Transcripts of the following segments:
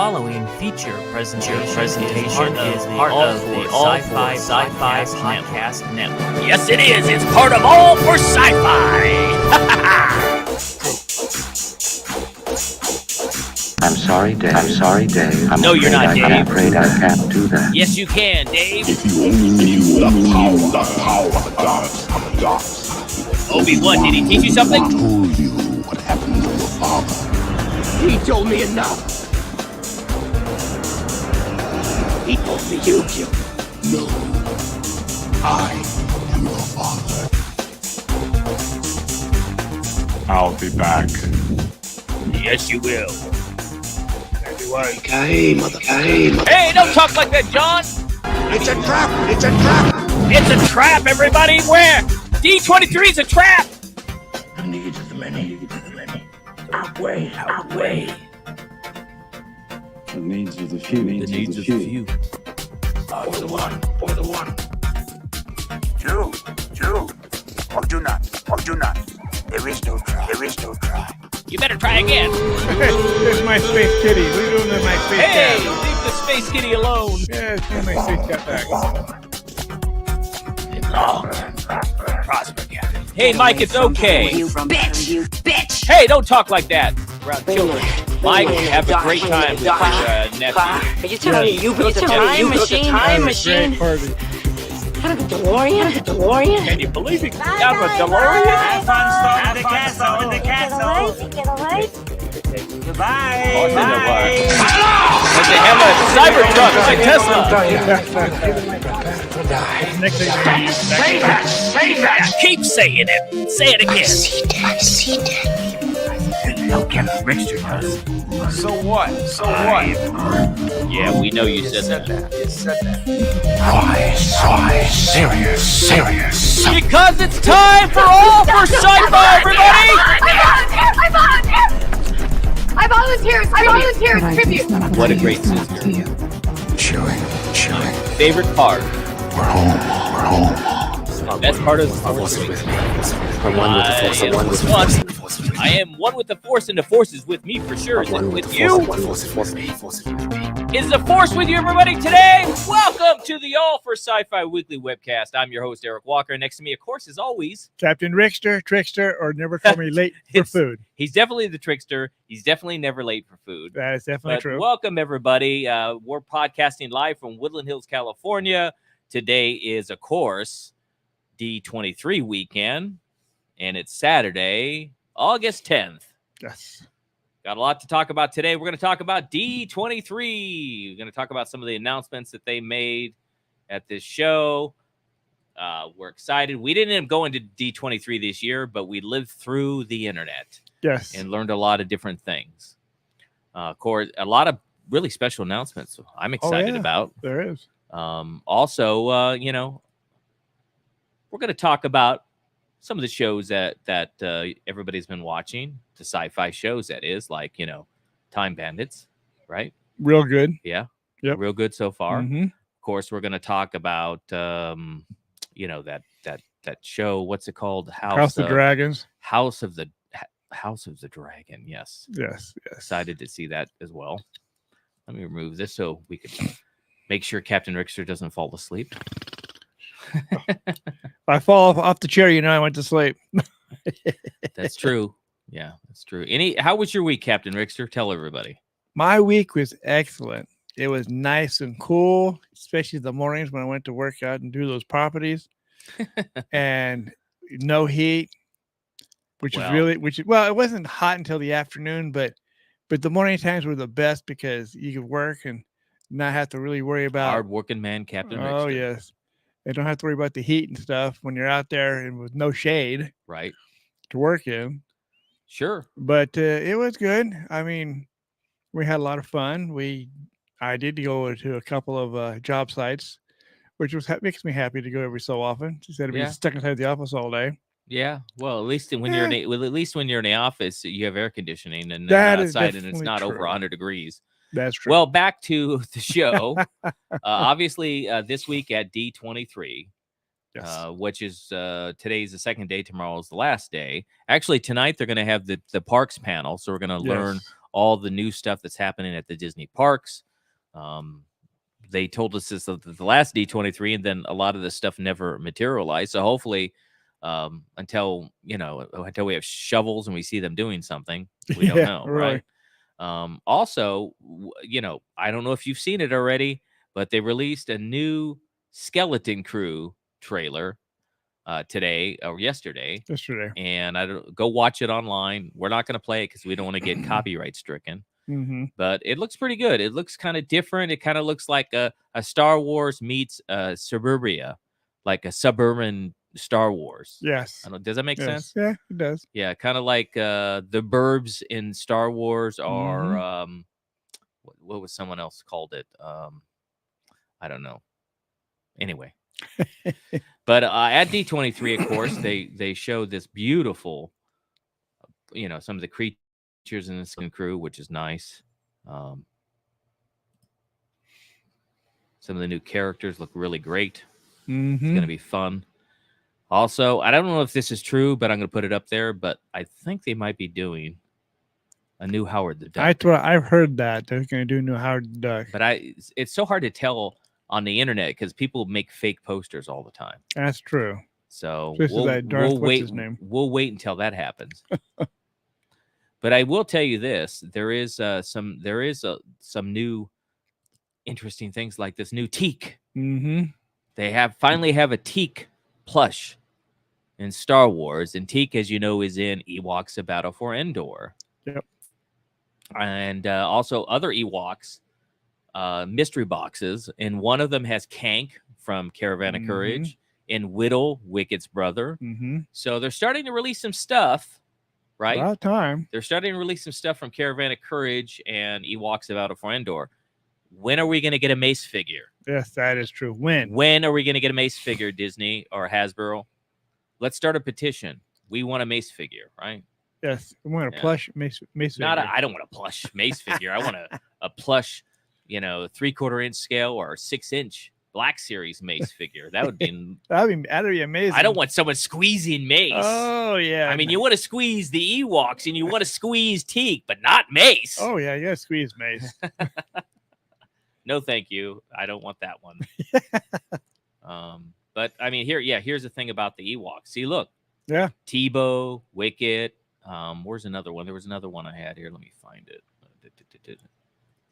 following feature presentation is part of the All-For Sci-Fi Podcast Network. Yes, it is. It's part of All for Sci-Fi. I'm sorry, Dave. No, you're not, Dave. I'm afraid I can't do that. Yes, you can, Dave. If you only knew the power of the gods. Obi-Wan, did he teach you something? I told you what happened to your father. He told me enough. He told me you killed him. No, I am your father. I'll be back. Yes, you will. Okay, mother. Hey, don't talk like that, John. It's a trap. It's a trap. It's a trap, everybody. Where? D23 is a trap. The needs of the many. Outweigh. The needs of the few. The needs of the few. Or the one. Jew, or do not. There is no try. You better try again. There's my space kitty. What are you doing with my space Hey, cat? leave the space kitty alone. Yeah, give my space cat back. Prosper, Captain. Hey, Mike, it's okay. You bitch! Hey, don't talk like that around children. Mike, have a great time with your nephew. Are you telling me you built a time machine? Great party. Out of a DeLorean? Can you believe it? Out of a DeLorean? Have fun storming the castle. Goodbye. But they have a Cybertruck like Tesla. Next thing Say that. Keep saying it. Say it again. See that. No, Captain Rickster does. So what? Yeah, we know you said that. Why serious? Because it's time for All for Sci-Fi, everybody! I volunteer tribute. What a great sister. Chilling. Favorite part? We're home. Best part of the Force I am one with the Force, and the Force is with me for sure. Is it with you? Is the Force with you, everybody, today? Welcome to the All for Sci-Fi Weekly Webcast. I'm your host, Eric Walker. Next to me, of course, as always, Captain Rickster, Trickster, or never call me late for food. he's definitely the trickster. He's definitely never late for food. That is definitely But true. welcome, everybody. We're podcasting live from Woodland Hills, California. Today is, of course, D23 weekend, and it's Saturday, August 10th. Yes. Got a lot to talk about today. We're going to talk about D23. We're going to talk about some of the announcements that they made at this show. We're excited. We didn't end up going to D23 this year, but we lived through the internet Yes. and learned a lot of different things. Of course, a lot of really special announcements I'm excited about. There is. Also, we're going to talk about some of the shows that everybody's been watching, the sci-fi shows, that is, like, Time Bandits, right? Real good. Yeah. Yep. Real good so far. Mm-hmm. Of course, we're going to talk about, that show. What's it called? House of Dragons. House of the Dragon. Yes. Yes. Excited to see that as well. Let me remove this so we can make sure Captain Rickster doesn't fall asleep. If I fall off the chair, I went to sleep. That's true. Yeah, that's true. How was your week, Captain Rickster? Tell everybody. My week was excellent. It was nice and cool, especially the mornings when I went to work out and do those properties. And no heat, it wasn't hot until the afternoon, but the morning times were the best because you could work and not have to really worry about Hard-working man, Captain Rickster. Oh, yes. You don't have to worry about the heat and stuff when you're out there and with no shade. Right. To work in. Sure. But it was good. I mean, we had a lot of fun. I did go to a couple of job sites, which makes me happy to go every so often instead of being stuck inside the office all day. Yeah. Well, at least when you're in the office, you have air conditioning, and then outside, and it's not over 100 degrees. That's true. Well, back to the show. Obviously, this week at D23, which is today's the second day, tomorrow is the last day. Actually, tonight they're going to have the parks panel, so we're going to learn all the new stuff that's happening at the Disney parks. They told us this at the last D23, and then a lot of this stuff never materialized. So hopefully, until we have shovels and we see them doing something, we don't know, really. right? Also, I don't know if you've seen it already, but they released a new Skeleton Crew trailer today or yesterday. And I don't go watch it online. We're not going to play it because we don't want to get copyright stricken. Mm-hmm. But it looks pretty good. It looks kind of different. It kind of looks like a Star Wars meets Suburbia, like a suburban Star Wars. Yes. Does that make sense? Yeah, it does. Yeah, kind of like the burbs in Star Wars are what was someone else called it? I don't know. Anyway. But at D23, of course, they showed this beautiful, some of the creatures in the Skeleton Crew, which is nice. Some of the new characters look really great. It's going to be fun. Also, I don't know if this is true, but I'm going to put it up there. But I think they might be doing a new Howard the Duck. I've heard that they're going to do a new Howard the Duck. But it's so hard to tell on the internet because people make fake posters all the time. That's true. So we'll wait. His name? We'll wait until that happens. But I will tell you this: there is some new interesting things like this new teak. Mm-hmm. They finally have a teak plush in Star Wars, and teak, as you know, is in Ewoks: A Battle for Endor. Yep. And also other Ewoks mystery boxes, and one of them has Kank from Caravan of Courage and Whittle, Wicked's brother. So they're starting to release some stuff, right? About time. They're starting to release some stuff from Caravan of Courage and Ewoks: A Battle for Endor. When are we going to get a Mace figure? Yes, that is true. When are we going to get a Mace figure, Disney or Hasbro? Let's start a petition. We want a Mace figure, right? Yes, we want a plush Mace figure. I don't want a plush Mace figure. I want a plush, 3/4 inch scale or 6-inch Black Series Mace figure. That would be that'd be amazing. I don't want someone squeezing Mace. Oh yeah. I mean, you want to squeeze the Ewoks and you want to squeeze Teak, but not Mace. Oh yeah, you gotta squeeze Mace. No, thank you. I don't want that one. But I mean, here's the thing about the Ewoks. See, look. Yeah. Tebow, Wicket. Where's another one? There was another one I had here. Let me find it.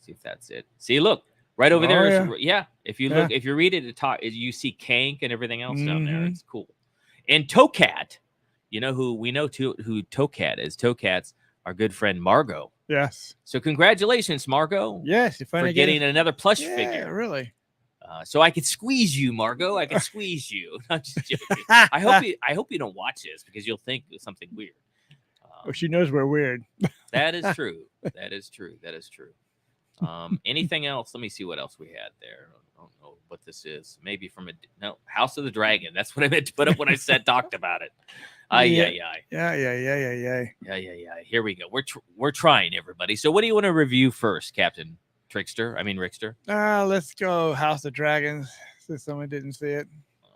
See if that's it. See, look. Right over there. Yeah. If you look, if you read it at the top, you see Kank and everything else down there. It's cool. And Tokat, we know who Tokat is. Tokat's our good friend Margot. Yes. So congratulations, Margot. Yes, you finally for getting another plush figure. Yeah, really. So I could squeeze you, Margot. I could squeeze you. I'm just joking. I hope you don't watch this because you'll think it's something weird. She knows we're weird. That is true. That is true. Anything else? Let me see what else we had there. I don't know what this is. Maybe from House of the Dragon. That's what I meant to put up when I talked about it. Yeah. Here we go. We're trying, everybody. So what do you want to review first, Captain Trickster? Let's go House of Dragons, since someone didn't see it.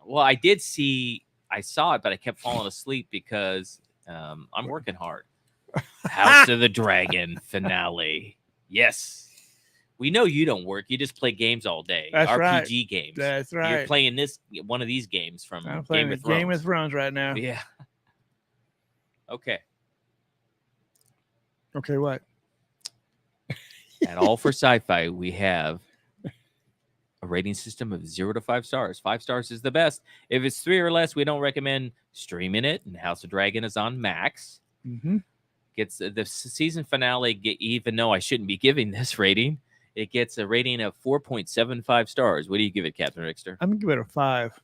Well, I saw it, but I kept falling asleep because I'm working hard. House of the Dragon finale. Yes. We know you don't work. You just play games all day. That's RPG games. That's right. You're playing one of these games from I'm playing Game of Thrones right now. Yeah. Okay. Okay, what? At All for Sci-Fi, we have a rating system of 0 to 5 stars. 5 stars is the best. If it's 3 or less, we don't recommend streaming it. And House of Dragon is on Max. Gets the season finale. Even though I shouldn't be giving this rating, it gets a rating of 4.75 stars. What do you give it, Captain Rickster? I'm gonna give it a 5.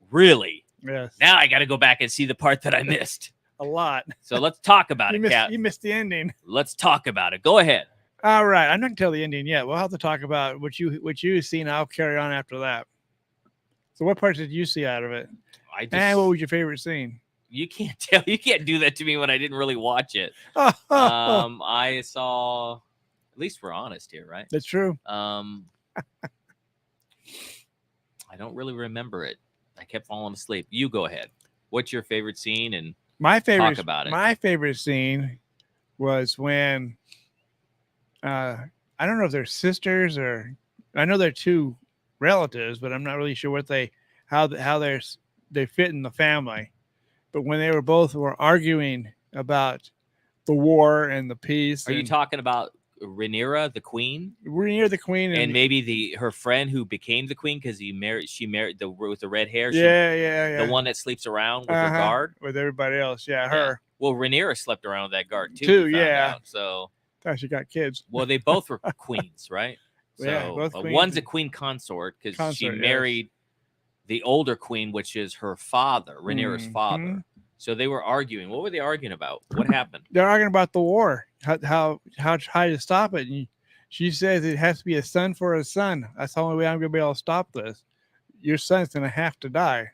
Really? Yes. Now I got to go back and see the part that I missed. A lot. So let's talk about it, Cap. You missed the ending. Let's talk about it. Go ahead. All right. I'm not gonna tell the ending yet. We'll have to talk about what you've seen. I'll carry on after that. So what parts did you see out of it? And what was your favorite scene? You can't tell. You can't do that to me when I didn't really watch it. I saw. At least we're honest here, right? That's true. I don't really remember it. I kept falling asleep. You go ahead. What's your favorite scene? And talk about it. My favorite scene was when I don't know if they're sisters or I know they're two relatives, but I'm not really sure what how they fit in the family. But when they were arguing about the war and the peace, Are you talking about Rhaenyra, the queen? Rhaenyra the queen And maybe her friend who became the queen because she married with the red hair. Yeah. The one that sleeps around with her guard with everybody else. Yeah, her. Yeah. Well, Rhaenyra slept around with that guard too. Yeah. Out, so thought she got kids. Well, they both were queens, right? So yeah, both queens. One's a queen consort because she married the older queen, which is her father, Rhaenyra's father. So they were arguing. What were they arguing about? What happened? They're arguing about the war, how to stop it. And she says it has to be a son for a son. That's the only way I'm going to be able to stop this. Your son's going to have to die.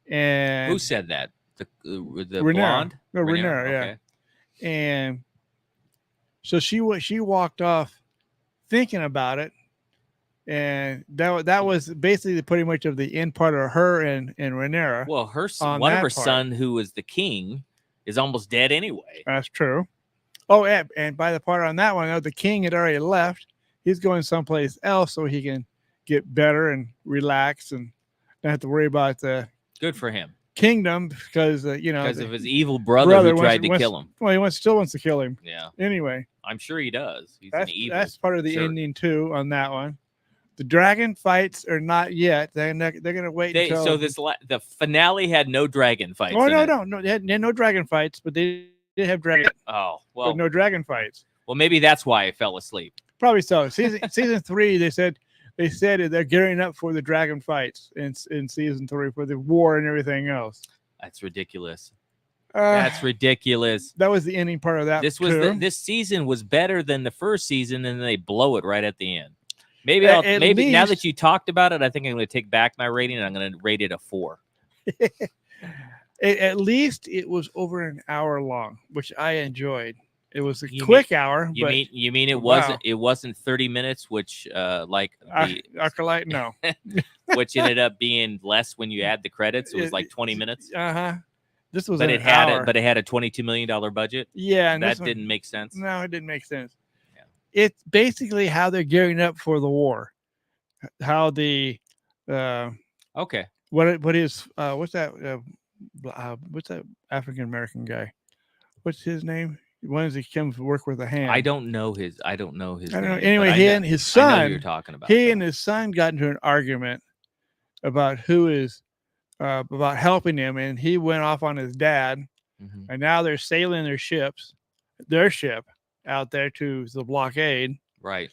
And who said that? The Rhaenyra. blonde? No, Rhaenyra, yeah. Okay. And so she walked off thinking about it. And that was basically pretty much of the end part of her and Rhaenyra. Well, one of her son, who was the king, is almost dead anyway. That's true. Oh, and by the part on that one, the king had already left. He's going someplace else so he can get better and relax and not have to worry about the good for him kingdom because because of his evil brother who tried to kill him. Well, he still wants to kill him. Yeah. Anyway, I'm sure he does. He's that's, an evil. That's part of the ending too on that one. The dragon fights are not yet. They're gonna wait. Until... So the finale had no dragon fights. Oh no! They had no dragon fights, but they did have dragon. Oh well, but no dragon fights. Well, maybe that's why I fell asleep. Probably so. Season 3, they said they're gearing up for the dragon fights in season 3 for the war and everything else. That's ridiculous. That's ridiculous. That was the ending part of that. This season was better than the first season, and they blow it right at the end. Maybe now that you talked about it, I think I'm going to take back my rating and I'm going to rate it a 4. At least it was over an hour long, which I enjoyed. It was a quick hour. You mean it wasn't 30 minutes, which Acolyte, no. Which ended up being less when you add the credits. It was like 20 minutes. This was but it had a $22 million budget. Yeah, and that didn't make sense. No, it didn't make sense. It's basically how they're gearing up for the war. How the okay. What is what's that African American guy? What's his name? When does he come to work with a hand? I don't know his name. Anyway, he and his son. I know who you're talking about. And his son got into an argument about who is about helping him, and he went off on his dad, and now they're sailing their ship out there to the blockade. Right.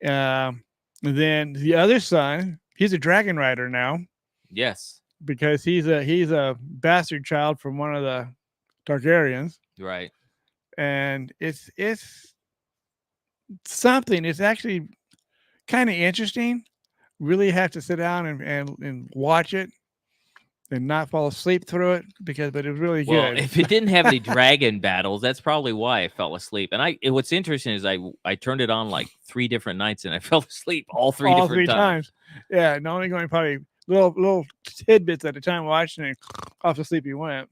Then the other son, he's a dragon rider now. Yes. Because he's a bastard child from one of the Targaryens. Right. And it's something. It's actually kind of interesting. Really have to sit down and watch it and not fall asleep through it but it was really good. If it didn't have any dragon battles, that's probably why I fell asleep. And what's interesting is I turned it on like 3 different nights and I fell asleep all three times. Yeah, and only going probably little tidbits at a time watching it, off to sleep you went.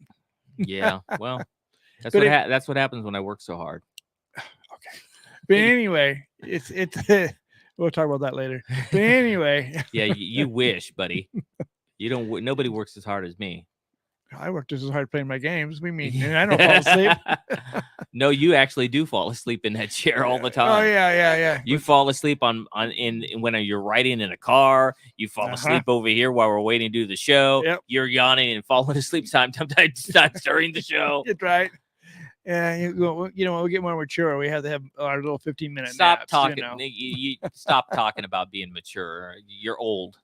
Yeah, well, that's what happens when I work so hard. Okay, but anyway, it's we'll talk about that later. But anyway, yeah, you wish, buddy. You don't. Nobody works as hard as me. I work just as hard playing my games. We mean, and I don't fall asleep. No, you actually do fall asleep in that chair all the time. Oh yeah. You fall asleep when you're riding in a car. You fall asleep over here while we're waiting to do the show. Yep. You're yawning and falling asleep sometimes during the show. That's right. Yeah, when we get more mature, we have to have our little 15-minute Stop naps, talking. You stop talking about being mature. You're old.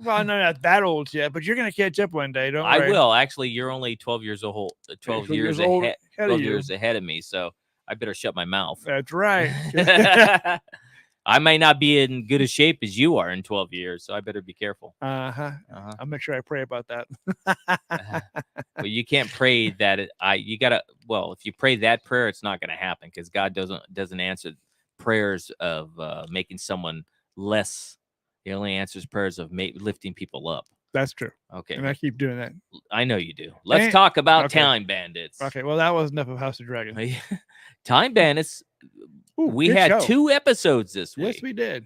Well, no, not that old yet, but you're going to catch up one day, don't worry. I will. Actually, you're only 12 years old. 12 years ahead. 12 years ahead of me, so I better shut my mouth. That's right. I may not be in good a shape as you are in 12 years, so I better be careful. I'll make sure I pray about that. Well, you can't pray that. If you pray that prayer, it's not going to happen because God doesn't answer prayers of making someone less. He only answers prayers of lifting people up. That's true. Okay. And I keep doing that. I know you do. Let's talk about Time Bandits. Okay. Well, that was enough of House of Dragon. Time Bandits. Ooh, We good had show. 2 episodes this week. Yes, we did.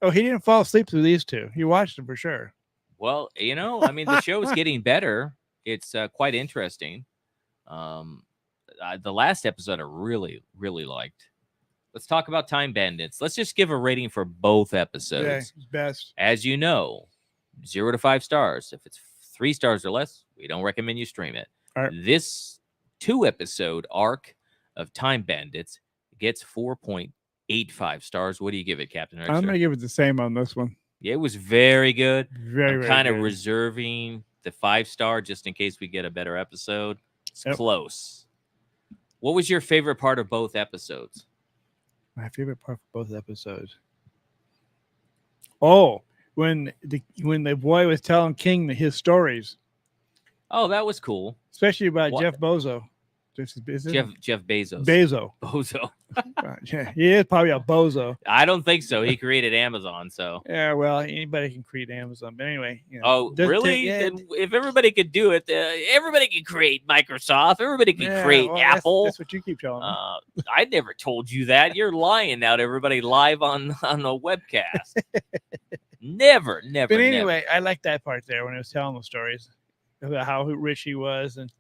Oh, he didn't fall asleep through these 2. He watched them for sure. Well, I mean, the show is getting better. It's quite interesting. The last episode I really, really liked. Let's talk about Time Bandits. Let's just give a rating for both episodes. Yeah, it's best. As you know, 0 to 5 stars. If it's 3 stars or less, we don't recommend you stream it. All right. This 2-episode arc of Time Bandits gets 4.85 stars. What do you give it, Captain Rex? I'm going to give it the same on this one. Yeah, it was very good. Very, very kind of good. reserving the 5-star just in case we get a better episode. It's Yep. close. What was your favorite part of both episodes? My favorite part for both episodes. Oh, when the boy was telling King his stories, Oh, that was cool. especially about What? Jeff Bozo. Is it? Jeff Bezos. Bezo. Bozo. Right, yeah, he is probably a bozo. I don't think so. He created Amazon, so. Yeah, well, anybody can create Amazon. But anyway, Oh, doesn't really? take- yeah, Then if everybody could do it, everybody could create Microsoft. Everybody could yeah, create well, that's- Apple. That's what you keep telling me. I never told you that. You're lying now to everybody live on a webcast. never. But anyway, I like that part there when he was telling the stories about how rich he was and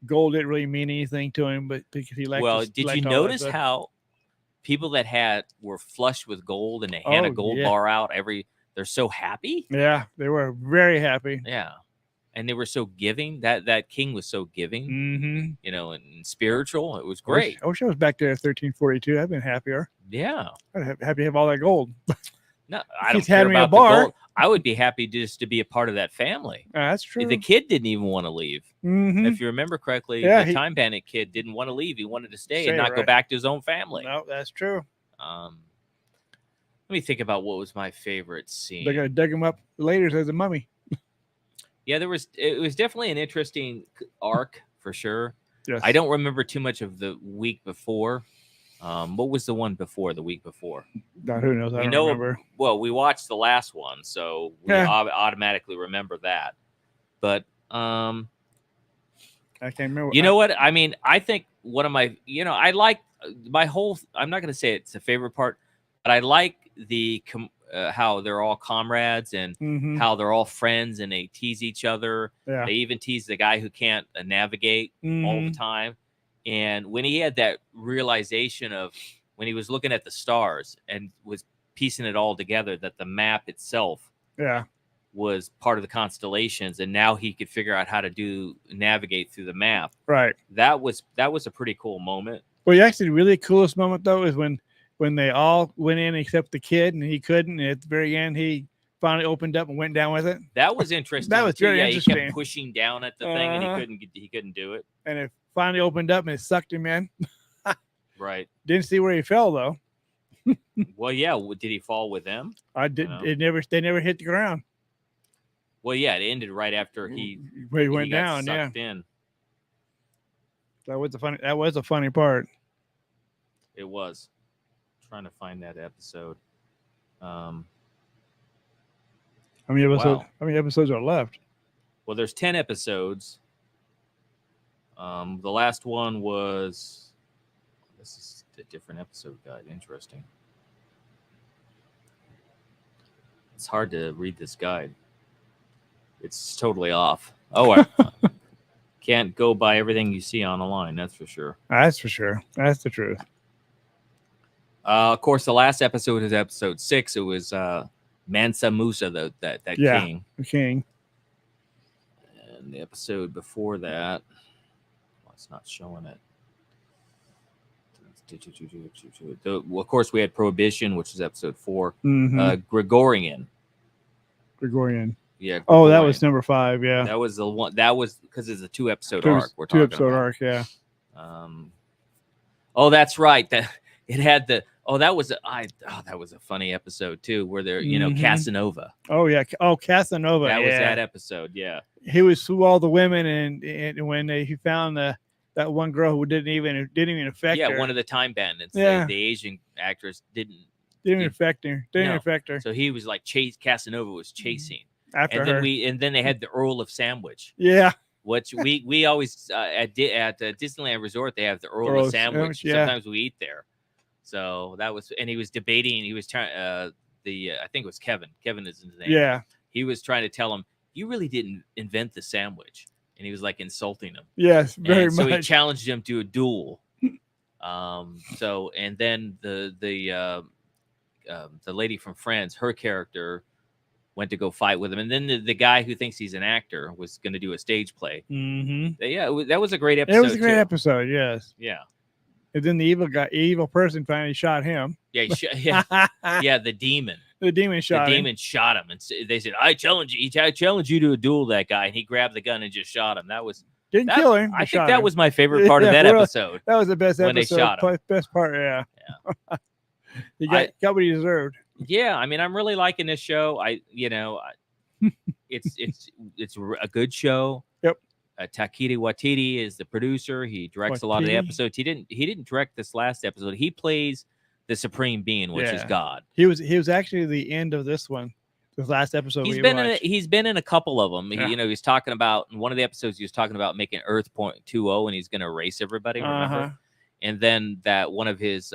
gold didn't really mean anything to him, but because he liked. Well, his- did liked you all that notice stuff. how people that were flush with gold and they hand a Oh, gold yeah. bar out they're so happy? Yeah, they were very happy. Yeah. And they were so giving. That king was so giving, Mm-hmm. and spiritual. It was great. I wish I was back there at 1342. I'd been happier. Yeah. I'd happy to have all that gold. No, I don't He's care had me a about the bar. gold. I would be happy just to be a part of that family. That's true. The kid didn't even want to leave. Mhm. If you remember correctly, Yeah, the Time Bandit kid didn't want to leave. He wanted to stay and Stay, not go right. back to his own family. No, that's true. Let me think about what was my favorite scene. They're gonna dig him up later as a mummy. Yeah, it was definitely an interesting arc for sure. Yes. I don't remember too much of the week before. What was the one before the week before? No, who knows? I We don't know. remember. Well, we watched the last one, so we Yeah. automatically remember that. But I can't remember. you know what? I mean, I think one of my, I like my whole. I'm not going to say it's a favorite part, but I like how they're all comrades and Mhm. how they're all friends and they tease each other. Yeah. They even tease the guy who can't navigate all the Mhm. time. And when he had that realization of when he was looking at the stars and was piecing it all together, that the map itself Yeah. was part of the constellations, and now he could figure out how to navigate through the map. Right. That was a pretty cool moment. Well, actually, the really coolest moment though is when they all went in except the kid, and he couldn't. And at the very end, he finally opened up and went down with it. That was interesting. That was too. very Yeah, he interesting. kept pushing down at the thing, and Uh-huh. he couldn't do it. And it finally opened up and it sucked him in. Right. Didn't see where he fell though. Well, yeah. Did he fall with them? I did. No. They never hit the ground. Well, yeah. It ended right after he Where he went got down. Yeah, sucked in. that was a funny part. It was. Trying to find that episode. How many episodes? Wow. How many episodes are left? Well, there's 10 episodes. The last one was. This is a different episode guide. Interesting. It's hard to read this guide. It's totally off. Oh, I can't go by everything you see on the line. That's for sure. That's for sure. That's the truth. Of course, the last episode is episode 6. It was Mansa Musa, that Yeah. king. The king. And the episode before that, well, it's not showing it. Of course, we had Prohibition, which is episode 4. Mhm. Gregorian. Gregorian. Yeah. Oh, that Gregorian. was number 5. Yeah. That was the one. That was because it's a 2-episode Two- arc. We're talking 2-episode about. arc. Yeah. Oh, that's right. That it had the. Oh, that was that was a funny episode too, where they're Mhm. Casanova. Oh yeah. Oh, Casanova. That was yeah. that episode. Yeah. He was through all the women, and when he found that one girl who didn't even affect Yeah, her. one of the Time Bandits. Yeah. The Asian actress didn't. didn't he- affect her. Didn't No. affect her So he was like Casanova was chasing, after and her. then they had the Earl of Sandwich, Yeah. which we always at Disneyland Resort they have the Earl Earl of of Sandwich. Sandwich, yeah. Sometimes we eat there. So that was, and he was debating. He was trying. I think it was Kevin. Kevin is his name. Yeah. He was trying to tell him, you really didn't invent the sandwich, and he was like insulting him. Yes, very So he much. challenged him to a duel. So, and then the lady from Friends, her character went to go fight with him, and then the guy who thinks he's an actor was going to do a stage play. Mm-hmm. Yeah, that was a great episode. It was a great too. episode. Yes. Yeah. And then the evil person finally shot him. Yeah, yeah. The demon. The demon shot The him. demon shot him, and they said, "I challenge you. I challenge you to a duel." That guy, and he grabbed the gun and just shot him. Didn't kill him. I but think shot that him. was my favorite part of that really. episode. That was the best when episode. they shot him. Best part. Yeah. He got what he deserved. Yeah, I mean, I'm really liking this show. It's a good show. Yep. Takeshi Waititi is the producer. He directs a lot of the episodes. He didn't direct this last episode. He plays the supreme being, which is God. He was actually the end of this one. This last episode. He's been in a couple of them. Yeah. He's talking about, in one of the episodes, he was talking about making Earth 0.20, and he's going to erase everybody. Remember? Uh-huh. And then that one of his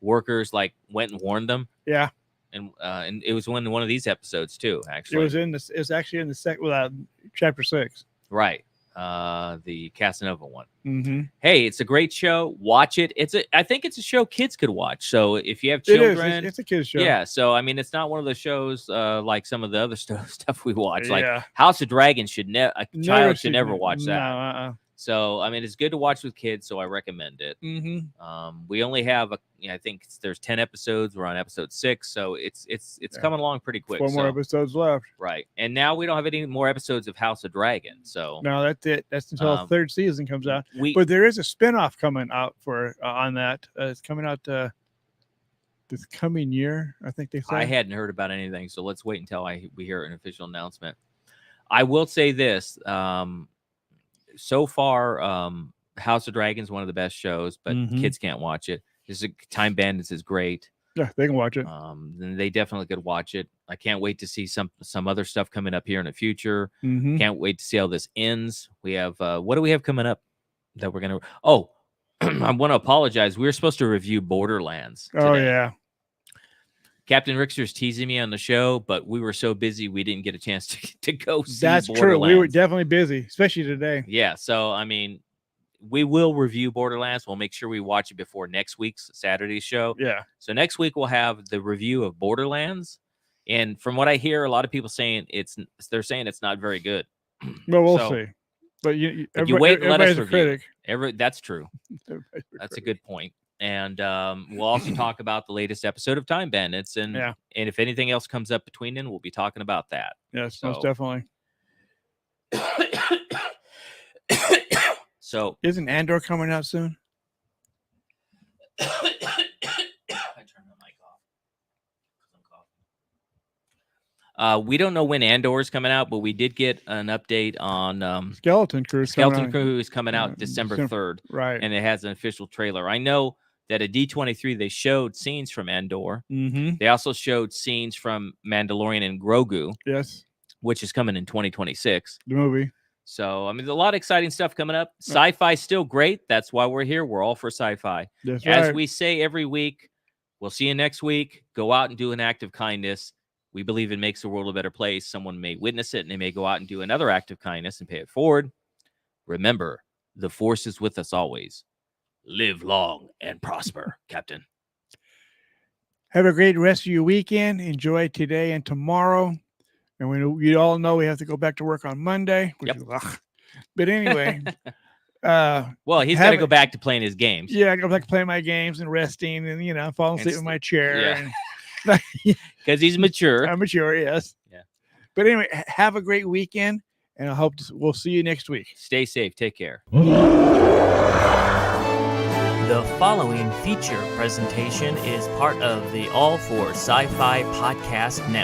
workers went and warned them. Yeah. And it was one of these episodes too. Actually, It was actually in the second, chapter 6. Right. The Casanova one. Mm-hmm. Hey, it's a great show. Watch it. I think it's a show kids could watch. So if you have children, it's a kids show. Yeah. So I mean, it's not one of those shows like some of the other stuff we watch. Like Yeah. House of Dragons a child should never watch that. No, So I mean, it's good to watch with kids. So I recommend it. Mm-hmm. We only have I think there's 10 episodes. We're on episode 6, so it's coming along pretty quick. 4 more episodes left. Right, and now we don't have any more episodes of House of Dragon. So No, that's it. That's until the third season comes out. But there is a spinoff coming out for on that. It's coming out this coming year, I think they said. I hadn't heard about anything, so let's wait until we hear an official announcement. I will say this: so far, House of Dragon is one of the best shows, but kids can't watch it. Time Bandits is great. Yeah, they can watch it. Then they definitely could watch it. I can't wait to see some other stuff coming up here in the future. Mm-hmm. Can't wait to see how this ends. We have what do we have coming up that we're gonna? Oh, I want to apologize. We were supposed to review Borderlands today. Oh yeah. Captain Rickster's teasing me on the show, but we were so busy we didn't get a chance to go see. That's true. We were definitely busy, especially today. Yeah. So I mean, we will review Borderlands. We'll make sure we watch it before next week's Saturday show. Yeah. So next week we'll have the review of Borderlands, and from what I hear, a lot of people saying they're saying it's not very good. Well, we'll see. But you wait and let us review. That's true. That's a good point. And we'll also talk about the latest episode of Time Bandits, and if anything else comes up between then, we'll be talking about that. Yes, most definitely. So isn't Andor coming out soon? I turned the mic off. We don't know when Andor is coming out, but we did get an update on Skeleton Crew. Skeleton Crew is coming out December 3rd. Right. And it has an official trailer. I know that at D23 they showed scenes from Andor. Mm-hmm. They also showed scenes from Mandalorian and Grogu. Yes. Which is coming in 2026. The movie. So, I mean, there's a lot of exciting stuff coming up. Sci-fi is still great. That's why we're here. We're all for sci-fi. That's As right. we say every week, we'll see you next week. Go out and do an act of kindness. We believe it makes the world a better place. Someone may witness it, and they may go out and do another act of kindness and pay it forward. Remember, the Force is with us always. Live long and prosper, Captain. Have a great rest of your weekend. Enjoy today and tomorrow. And you all know we have to go back to work on Monday. Which is, but anyway. Well, he's got to go back to playing his games. Yeah, I go back to playing my games and resting and, falling asleep in my chair. Because he's mature. I'm mature, yes. Yeah. But anyway, have a great weekend. And I hope we'll see you next week. Stay safe. Take care. The following feature presentation is part of the All for Sci-Fi Podcast Network.